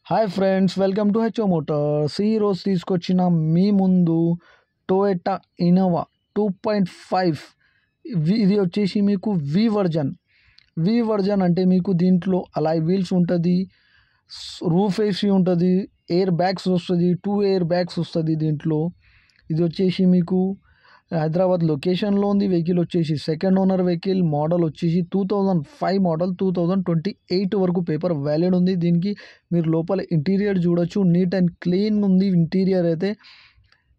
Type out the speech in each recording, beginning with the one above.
Hi friends, welcome to HO Motors. ఈరోజు తీసుకొచ్చిన మీ ముందు టొయోటా ఇన్నోవా 2.5. ఇది వచ్చేసి మీకు వి వర్జన్ అంటే మీకు దీంట్లో అలాయ్ వీల్స్ ఉంటుంది, రూఫ్ ఏసీ ఉంటుంది, ఎయిర్ బ్యాగ్స్ వస్తుంది, 2 ఎయిర్ బ్యాగ్స్ వస్తుంది దీంట్లో. ఇది వచ్చేసి మీకు హైదరాబాద్ లొకేషన్లో ఉంది. వెహికల్ వచ్చేసి సెకండ్ ఓనర్ వెహికల్. మోడల్ వచ్చేసి 2005 మోడల్. 2028 వరకు పేపర్ వ్యాలిడ్ ఉంది. దీనికి మీరు లోపల ఇంటీరియర్ చూడొచ్చు, నీట్ అండ్ క్లీన్ ఉంది ఇంటీరియర్ అయితే.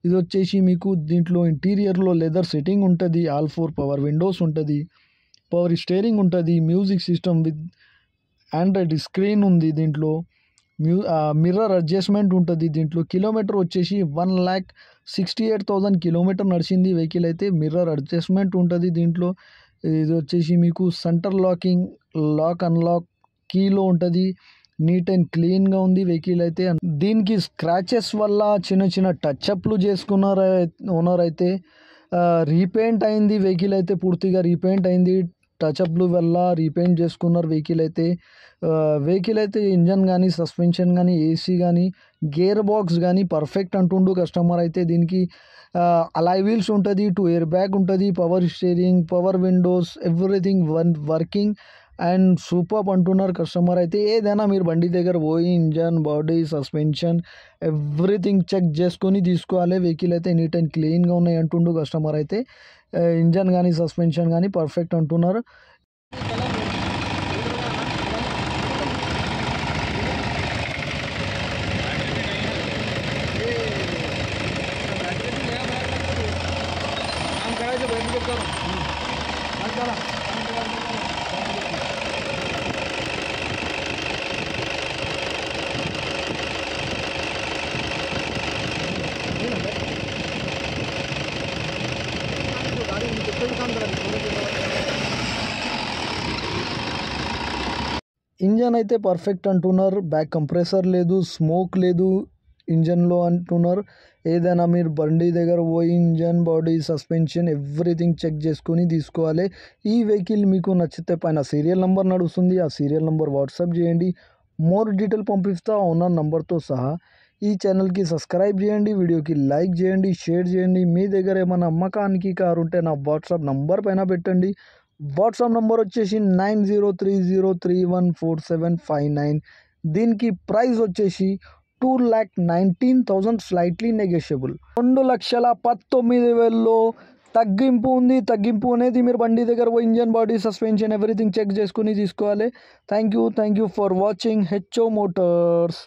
ఇది వచ్చేసి మీకు దీంట్లో ఇంటీరియర్లో లెదర్ సెట్టింగ్ ఉంటుంది, ఆల్ 4 పవర్ విండోస్ ఉంటుంది, పవర్ స్టీరింగ్ ఉంటుంది, music system with Android screen ఉంది దీంట్లో. మిర్రర్ అడ్జస్ట్మెంట్ ఉంటుంది దీంట్లో. కిలోమీటర్ వచ్చేసి 1,68,000 కిలోమీటర్ నడిచింది వెహికల్ అయితే. మిర్రర్ అడ్జస్ట్మెంట్ ఉంటుంది దీంట్లో. ఇది వచ్చేసి మీకు సెంటర్ లాక్ అన్లాక్ కీలో ఉంటుంది. నీట్ అండ్ క్లీన్గా ఉంది వెహికల్ అయితే. దీనికి స్క్రాచెస్ వల్ల చిన్న చిన్న టచ్అప్లు చేసుకున్నారు ఓనర్ అయితే. రీపెయింట్ అయింది వెహికల్ అయితే, పూర్తిగా రీపెయింట్ అయింది. టచ్అప్లు వల్ల రీపెయింట్ చేసుకున్నారు వెహికల్ అయితే. వెహికల్ అయితే ఇంజన్ కానీ, సస్పెన్షన్ కానీ, ఏసీ కానీ, గేర్ బాక్స్ కానీ పర్ఫెక్ట్ అంటుండు కస్టమర్ అయితే. దీనికి అలాయ్ వీల్స్ ఉంటుంది, 2 ఎయిర్ బ్యాగ్ ఉంటుంది, power steering, power windows, everything working and super అంటున్నారు కస్టమర్ అయితే. ఏదైనా మీరు బండి దగ్గర పోయి engine, body, suspension everything check చేసుకొని తీసుకోవాలి. వెహికల్ అయితే నీట్ అండ్ క్లీన్గా ఉన్నాయి అంటుండు కస్టమర్ అయితే. ఇంజన్ కానీ, సస్పెన్షన్ కానీ పర్ఫెక్ట్ అంటున్నారు. ఇంజన్ అయితే పర్ఫెక్ట్ అంటున్నారు. బ్యాక్ కంప్రెసర్ లేదు, స్మోక్ లేదు ఇంజన్లో అంటున్నారు. ఏదైనా మీరు బండి దగ్గర పోయి engine, body, suspension everything check చేసుకొని తీసుకోవాలి. ఈ వెహికల్ మీకు నచ్చితే పైన సీరియల్ నెంబర్ నడుస్తుంది, ఆ సీరియల్ నెంబర్ వాట్సాప్ చేయండి. మోర్ డీటెయిల్ పంపిస్తా ఓనర్ నెంబర్తో సహా. ఈ ఛానల్కి సబ్స్క్రైబ్ చేయండి, వీడియోకి లైక్ చేయండి, షేర్ చేయండి. మీ దగ్గర ఏమైనా అమ్మకానికి కారు ఉంటే నా వాట్సాప్ నంబర్ పైన పెట్టండి. వాట్సాప్ నంబర్ వచ్చేసి 9030314759. దీనికి ప్రైస్ వచ్చేసి 2,19,000 స్లైట్లీ నెగోషియబుల్. 2,19,000లో తగ్గింపు ఉంది. తగ్గింపు అనేది మీరు బండి దగ్గర పోయి engine, body, suspension everything check చేసుకుని తీసుకోవాలి. Thank you for watching HO Motors.